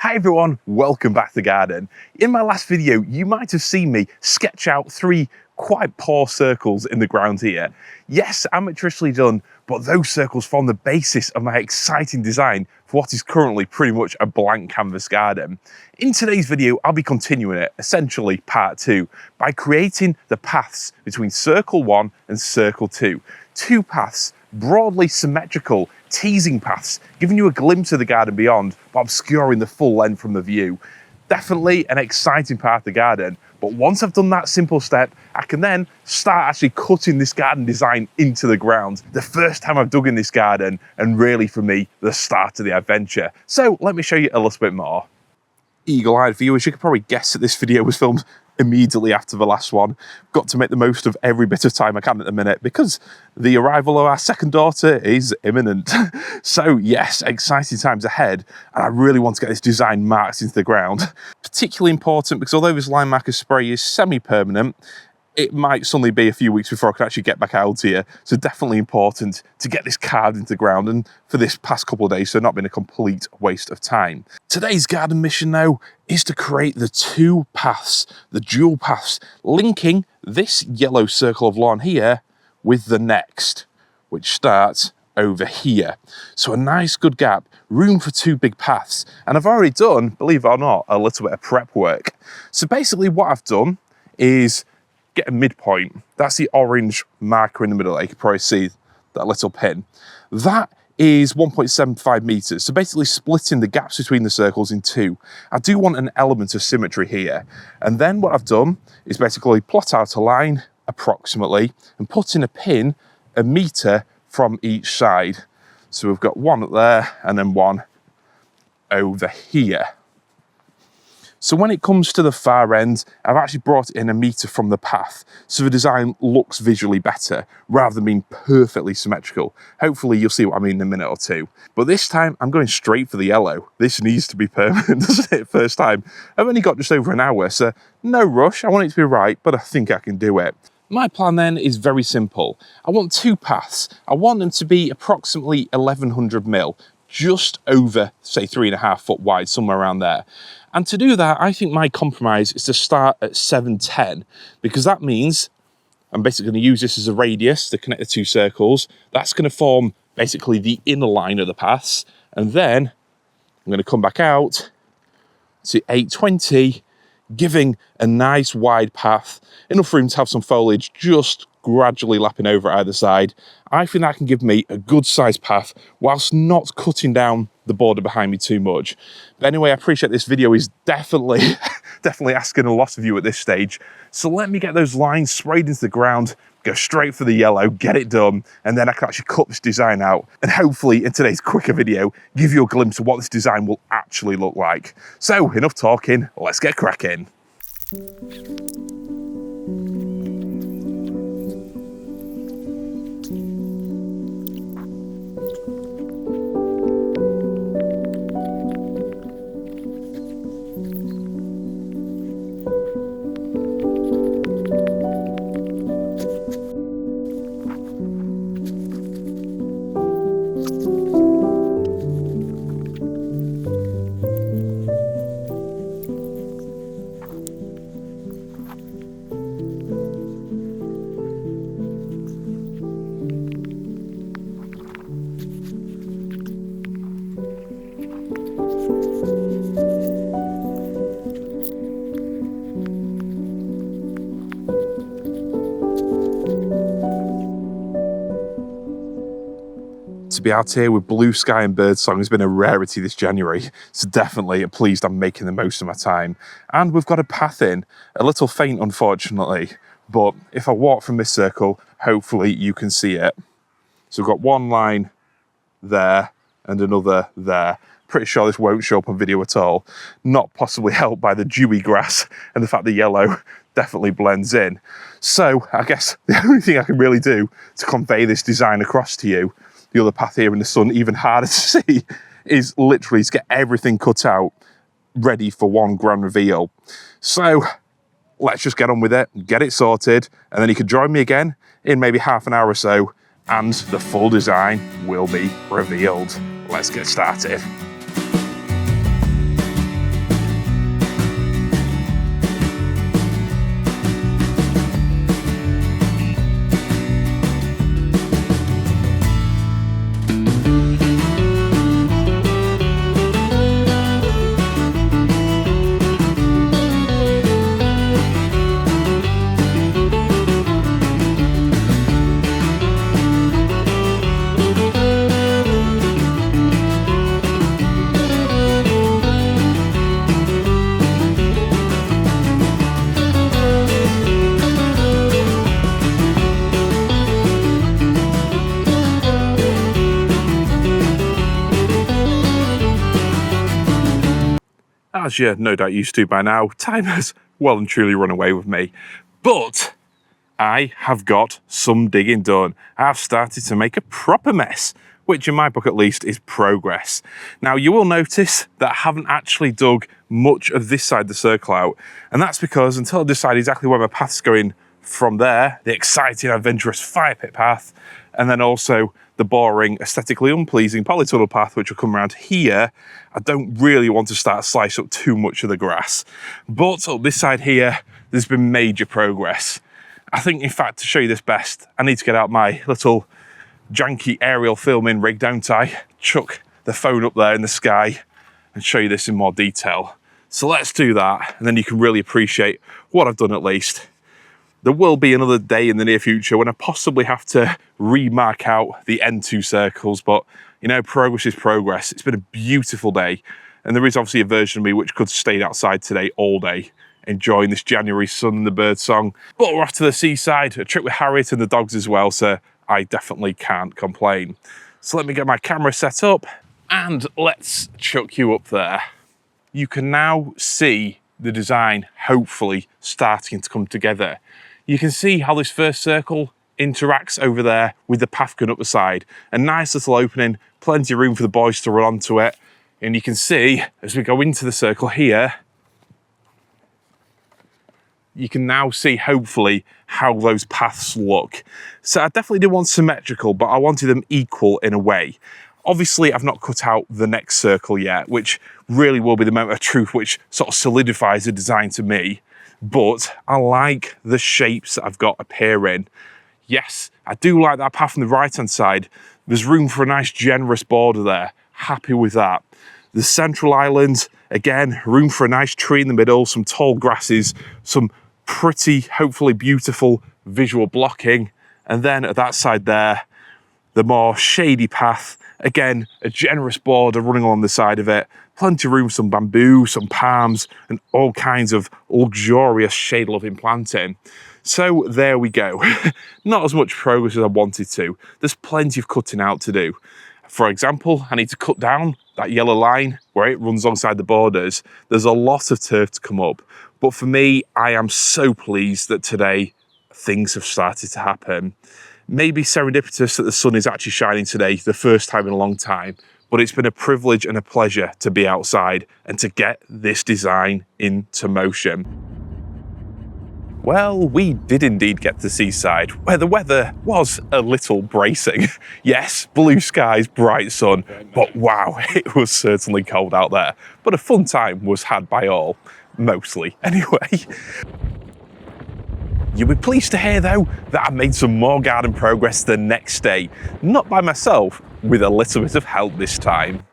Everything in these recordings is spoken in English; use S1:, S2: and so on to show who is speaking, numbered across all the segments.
S1: Hi everyone, welcome back to the garden. In my last video, you might have seen me sketch out 3 quite poor circles in the ground here. Yes, amateurishly done, but those circles form the basis of my exciting design for what is currently pretty much a blank canvas garden. In today's video, I'll be continuing it, essentially part 2, by creating the paths between circle 1 and circle 2. 2 paths, broadly symmetrical, teasing paths, giving you a glimpse of the garden beyond, but obscuring the full length from the view. Definitely an exciting part of the garden, but once I've done that simple step, I can then start actually cutting this garden design into the ground. The first time I've dug in this garden, and really for me, the start of the adventure. So let me show you a little bit more. Eagle-eyed viewers, you could probably guess that this video was filmed immediately after the last one. Got to make the most of every bit of time I can at the minute because the arrival of our second daughter is imminent. So yes, exciting times ahead, and I really want to get this design marked into the ground. Particularly important because although this line marker spray is semi-permanent, it might suddenly be a few weeks before I can actually get back out here. So definitely important to get this carved into the ground, and for this past couple of days, so not been a complete waste of time. Today's garden mission though is to create the 2 paths, the dual paths, linking this yellow circle of lawn here with the next, which starts over here. So a nice good gap, room for 2 big paths. And I've already done, believe it or not, a little bit of prep work. So basically what I've done is get a midpoint. That's the orange marker in the middle. You can probably see that little pin. That is 1.75 meters. So basically splitting the gaps between the circles in 2. I do want an element of symmetry here. And then what I've done is basically plot out a line approximately and put in a pin 1 meter from each side. So we've got one up there and then one over here. So when it comes to the far end, I've actually brought in 1 meter from the path, so the design looks visually better, rather than being perfectly symmetrical. Hopefully you'll see what I mean in a minute or two. But this time, I'm going straight for the yellow. This needs to be permanent, doesn't it, first time? I've only got just over an hour, so no rush. I want it to be right, but I think I can do it. My plan then is very simple. I want 2 paths. I want them to be approximately 1100 mil, just over, say, 3.5 foot wide, somewhere around there. And to do that, I think my compromise is to start at 710, because that means I'm basically going to use this as a radius to connect the 2 circles. That's going to form basically the inner line of the paths. And then I'm going to come back out to 820, giving a nice wide path, enough room to have some foliage just gradually lapping over either side. I think that can give me a good sized path whilst not cutting down the border behind me too much. But anyway, I appreciate this video is definitely asking a lot of you at this stage. So let me get those lines sprayed into the ground, go straight for the yellow, get it done, and then I can actually cut this design out. And hopefully in today's quicker video, give you a glimpse of what this design will actually look like. So enough talking, let's get cracking. To be out here with blue sky and birdsong has been a rarity this January, so definitely pleased I'm making the most of my time. And we've got a path in, a little faint unfortunately, but if I walk from this circle, hopefully you can see it. So we've got one line there and another there. Pretty sure this won't show up on video at all. Not possibly helped by the dewy grass and the fact the yellow definitely blends in. So I guess the only thing I can really do to convey this design across to you, the other path here in the sun, even harder to see, is literally to get everything cut out, ready for one grand reveal. So let's just get on with it, get it sorted, and then you can join me again in maybe half an hour or so, and the full design will be revealed. Let's get started. As you're no doubt used to by now, time has well and truly run away with me. But I have got some digging done. I've started to make a proper mess, which in my book at least is progress. Now you will notice that I haven't actually dug much of this side of the circle out, and that's because until I decide exactly where my path's going from there, the exciting adventurous fire pit path, and then also the boring, aesthetically unpleasing polytunnel path which will come around here, I don't really want to start slice up too much of the grass. But up this side here, there's been major progress. I think, in fact, to show you this best, I need to get out my little janky aerial filming rig, don't I? Chuck the phone up there in the sky and show you this in more detail. So let's do that, and then you can really appreciate what I've done at least. There will be another day in the near future when I possibly have to remark out the end two circles, but you know, progress is progress. It's been a beautiful day, and there is obviously a version of me which could have stayed outside today all day, enjoying this January sun and the bird song. But we're off to the seaside, a trip with Harriet and the dogs as well, so I definitely can't complain. So let me get my camera set up and let's chuck you up there. You can now see the design hopefully starting to come together. You can see how this first circle interacts over there with the path going up the side. A nice little opening, plenty of room for the boys to run onto it. And you can see as we go into the circle here, you can now see hopefully how those paths look. So I definitely didn't want symmetrical, but I wanted them equal in a way. Obviously, I've not cut out the next circle yet, which really will be the moment of truth which sort of solidifies the design to me. But I like the shapes that I've got appearing. Yes, I do like that path on the right-hand side. There's room for a nice generous border there. Happy with that. The central island, again, room for a nice tree in the middle, some tall grasses, some pretty, hopefully beautiful visual blocking. And then at that side there, the more shady path, again, a generous border running along the side of it, plenty of room for some bamboo, some palms, and all kinds of luxurious shade-loving planting. So there we go. Not as much progress as I wanted to. There's plenty of cutting out to do. For example, I need to cut down that yellow line where it runs alongside the borders. There's a lot of turf to come up. But for me, I am so pleased that today things have started to happen. Maybe serendipitous that the sun is actually shining today, the first time in a long time, but it's been a privilege and a pleasure to be outside and to get this design into motion. Well, we did indeed get to the seaside, where the weather was a little bracing. Yes, blue skies, bright sun, but wow, it was certainly cold out there. But a fun time was had by all, mostly anyway. You'll be pleased to hear though that I made some more garden progress the next day. Not by myself, with a little bit of help this time.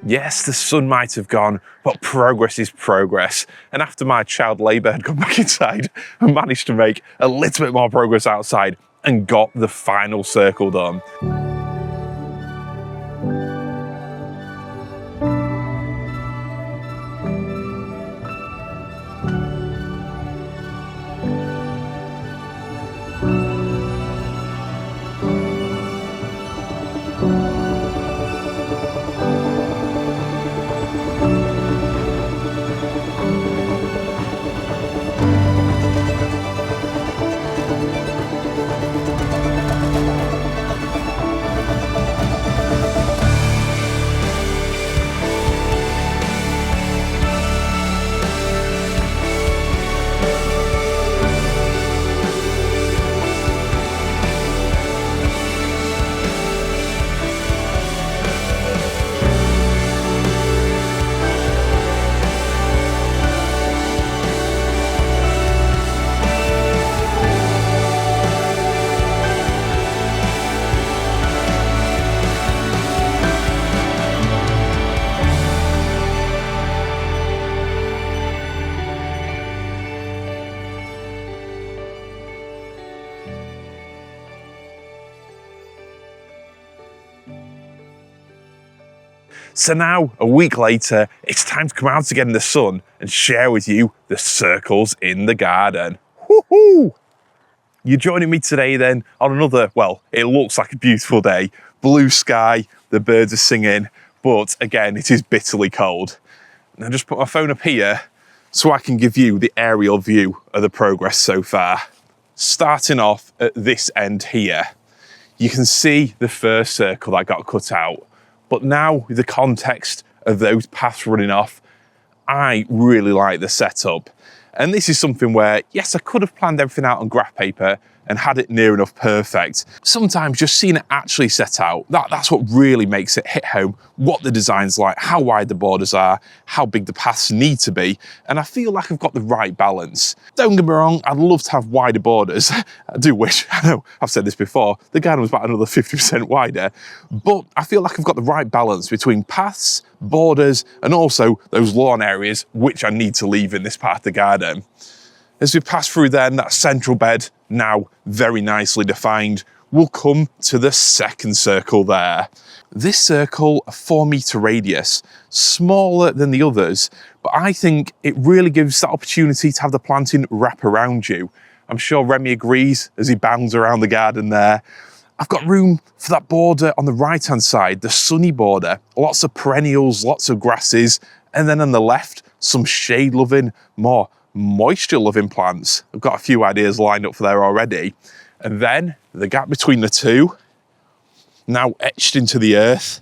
S1: Yes, the sun might have gone, but progress is progress. And after my child labour had gone back inside, I managed to make a little bit more progress outside and got the final circle done. So now, a week later, it's time to come out again in the sun and share with you the circles in the garden. Woohoo! You're joining me today then on another, well, it looks like a beautiful day. Blue sky, the birds are singing, but again, it is bitterly cold. Now just put my phone up here so I can give you the aerial view of the progress so far. Starting off at this end here, you can see the first circle that got cut out. But now, with the context of those paths running off, I really like the setup. And this is something where, yes, I could have planned everything out on graph paper and had it near enough perfect. Sometimes just seeing it actually set out, that's what really makes it hit home, what the design's like, how wide the borders are, how big the paths need to be, and I feel like I've got the right balance. Don't get me wrong, I'd love to have wider borders. I do wish, I know I've said this before, the garden was about another 50% wider, but I feel like I've got the right balance between paths, borders, and also those lawn areas, which I need to leave in this part of the garden. As we pass through then, that central bed, now very nicely defined, we'll come to the second circle there. This circle, a 4-metre radius, smaller than the others, but I think it really gives that opportunity to have the planting wrap around you. I'm sure Remy agrees as he bounds around the garden there. I've got room for that border on the right-hand side, the sunny border, lots of perennials, lots of grasses, and then on the left, some shade-loving, more moisture-loving plants. I've got a few ideas lined up for there already. And then the gap between the two, now etched into the earth,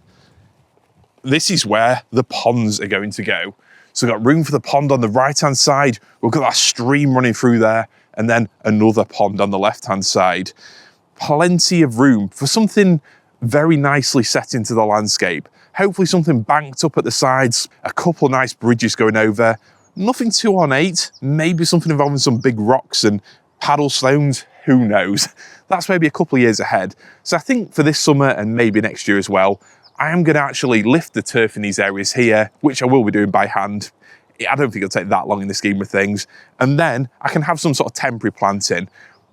S1: this is where the ponds are going to go. So we've got room for the pond on the right-hand side, we've got that stream running through there, and then another pond on the left-hand side. Plenty of room for something very nicely set into the landscape. Hopefully something banked up at the sides, a couple of nice bridges going over, nothing too ornate, maybe something involving some big rocks and paddle stones, who knows. That's maybe a couple of years ahead. So I think for this summer and maybe next year as well, I am going to actually lift the turf in these areas here, which I will be doing by hand. I don't think it'll take that long in the scheme of things. And then I can have some sort of temporary planting.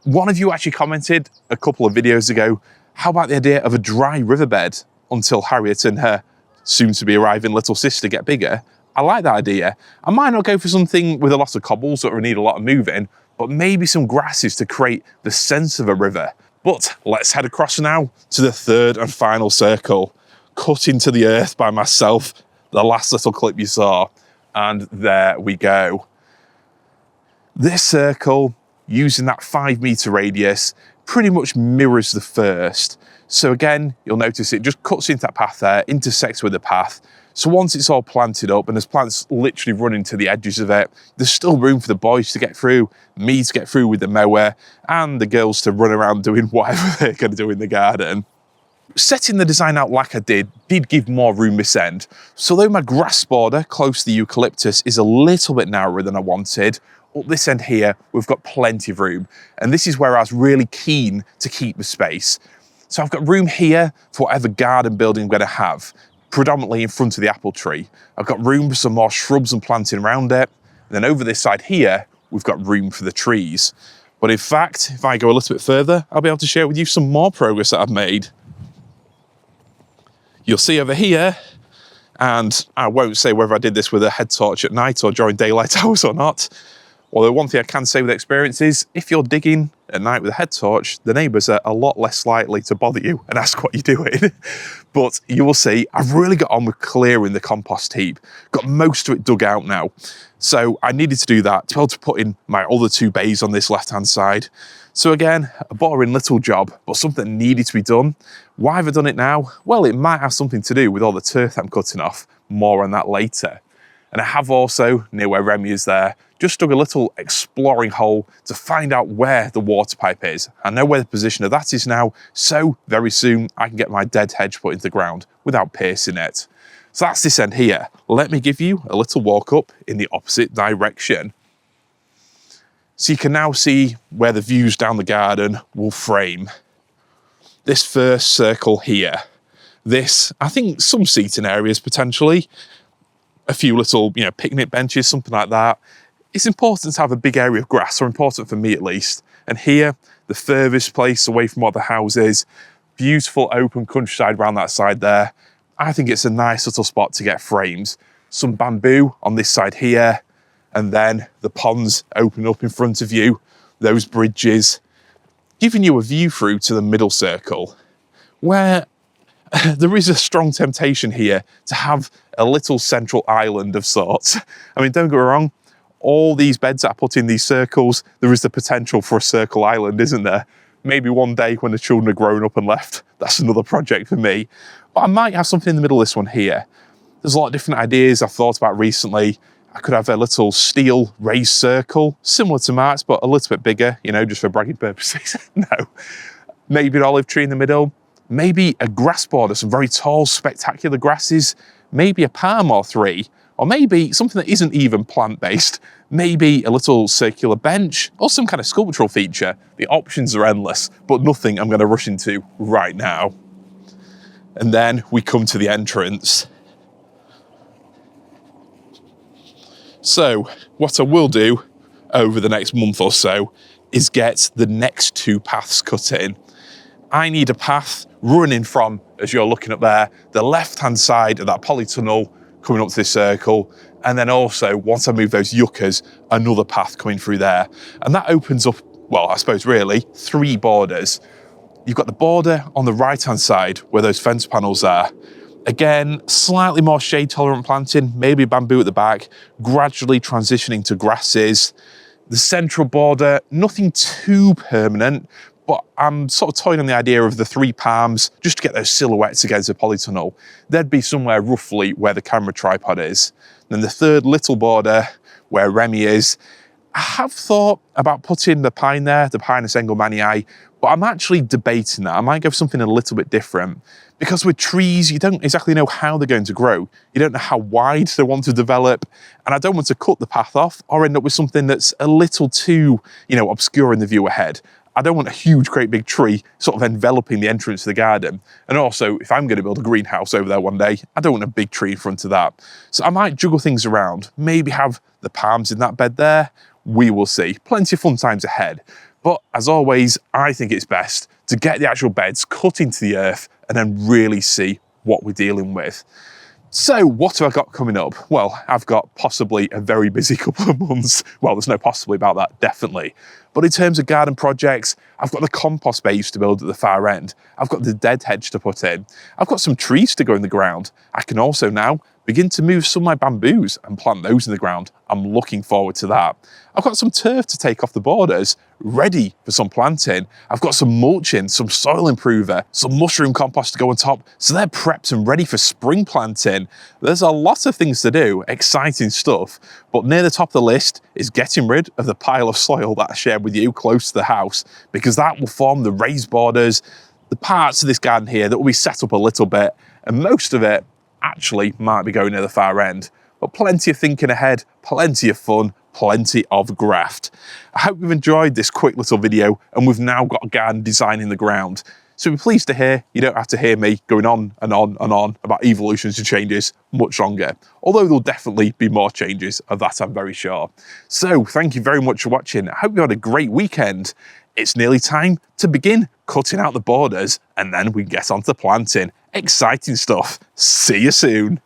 S1: One of you actually commented a couple of videos ago, how about the idea of a dry riverbed until Harriet and her soon-to-be arriving little sister get bigger? I like that idea. I might not go for something with a lot of cobbles that will need a lot of moving, but maybe some grasses to create the sense of a river. But let's head across now to the third and final circle, cut into the earth by myself, the last little clip you saw. And there we go. This circle, using that 5-metre radius, pretty much mirrors the first. So again, you'll notice it just cuts into that path there, intersects with the path. So once it's all planted up and there's plants literally running to the edges of it, there's still room for the boys to get through, me to get through with the mower, and the girls to run around doing whatever they're going to do in the garden. Setting the design out like I did give more room this end. So though my grass border close to the eucalyptus is a little bit narrower than I wanted, up this end here, we've got plenty of room. And this is where I was really keen to keep the space. So I've got room here for whatever garden building I'm going to have. predominantly in front of the apple tree. I've got room for some more shrubs and planting around it. And then over this side here, we've got room for the trees. But in fact, if I go a little bit further, I'll be able to share with you some more progress that I've made. You'll see over here, and I won't say whether I did this with a head torch at night or during daylight hours or not. Although one thing I can say with experience is, if you're digging at night with a head torch, the neighbours are a lot less likely to bother you and ask what you're doing. But you will see, I've really got on with clearing the compost heap. Got most of it dug out now. So I needed to do that to be able to put in my other 2 bays on this left-hand side. So again, a boring little job, but something that needed to be done. Why have I done it now? Well, it might have something to do with all the turf I'm cutting off. More on that later. And I have also, near where Remy is there, just dug a little exploring hole to find out where the water pipe is. I know where the position of that is now, so very soon I can get my dead hedge put into the ground without piercing it. So that's this end here. Let me give you a little walk up in the opposite direction. So you can now see where the views down the garden will frame. This first circle here. This, I think some seating areas potentially. A few little, picnic benches, something like that. It's important to have a big area of grass, or important for me at least. And here, the furthest place away from what the house is, beautiful open countryside around that side there. I think it's a nice little spot to get frames. Some bamboo on this side here, and then the ponds open up in front of you, those bridges, giving you a view through to the middle circle, where there is a strong temptation here to have a little central island of sorts. I mean, don't get me wrong, all these beds that I put in these circles, there is the potential for a circle island, isn't there? Maybe one day when the children are grown up and left, that's another project for me. But I might have something in the middle of this one here. There's a lot of different ideas I've thought about recently. I could have a little steel raised circle, similar to Mark's, but a little bit bigger, just for bragging purposes. No. Maybe an olive tree in the middle. Maybe a grass border, some very tall, spectacular grasses. Maybe a palm or 3. Or maybe something that isn't even plant-based. Maybe a little circular bench or some kind of sculptural feature. The options are endless, but nothing I'm going to rush into right now. And then we come to the entrance. So what I will do over the next month or so is get the next 2 paths cut in. I need a path running from, as you're looking up there, the left-hand side of that polytunnel coming up to this circle. And then also, once I move those yuccas, another path coming through there. And that opens up, well, I suppose really, 3 borders. You've got the border on the right-hand side where those fence panels are. Again, slightly more shade-tolerant planting, maybe bamboo at the back, gradually transitioning to grasses. The central border, nothing too permanent, but I'm sort of toying on the idea of the 3 palms, just to get those silhouettes against the polytunnel. They'd be somewhere roughly where the camera tripod is. Then the 3rd little border, where Remy is, I have thought about putting the pine there, the Pinus engelmannii, but I'm actually debating that. I might go for something a little bit different. Because with trees, you don't exactly know how they're going to grow. You don't know how wide they want to develop. And I don't want to cut the path off or end up with something that's a little too, obscuring the view ahead. I don't want a huge, great big tree sort of enveloping the entrance to the garden. And also, if I'm going to build a greenhouse over there one day, I don't want a big tree in front of that. So I might juggle things around, maybe have the palms in that bed there. We will see. Plenty of fun times ahead. But as always, I think it's best to get the actual beds cut into the earth and then really see what we're dealing with. So what have I got coming up? Well, I've got possibly a very busy couple of months. Well, there's no possibly about that, definitely. But in terms of garden projects, I've got the compost base to build at the far end. I've got the dead hedge to put in. I've got some trees to go in the ground. I can also now begin to move some of my bamboos and plant those in the ground. I'm looking forward to that. I've got some turf to take off the borders, ready for some planting. I've got some mulching, some soil improver, some mushroom compost to go on top, so they're prepped and ready for spring planting. There's a lot of things to do, exciting stuff, but near the top of the list is getting rid of the pile of soil that I shared with you close to the house, because that will form the raised borders, the parts of this garden here that will be set up a little bit, and most of it actually might be going near the far end. But plenty of thinking ahead, plenty of fun, plenty of graft. I hope you've enjoyed this quick little video, and we've now got a garden design in the ground. So be pleased to hear you don't have to hear me going on and on and on about evolutions and changes much longer. Although there'll definitely be more changes, of that I'm very sure. So thank you very much for watching. I hope you had a great weekend. It's nearly time to begin cutting out the borders and then we get on to planting. Exciting stuff. See you soon.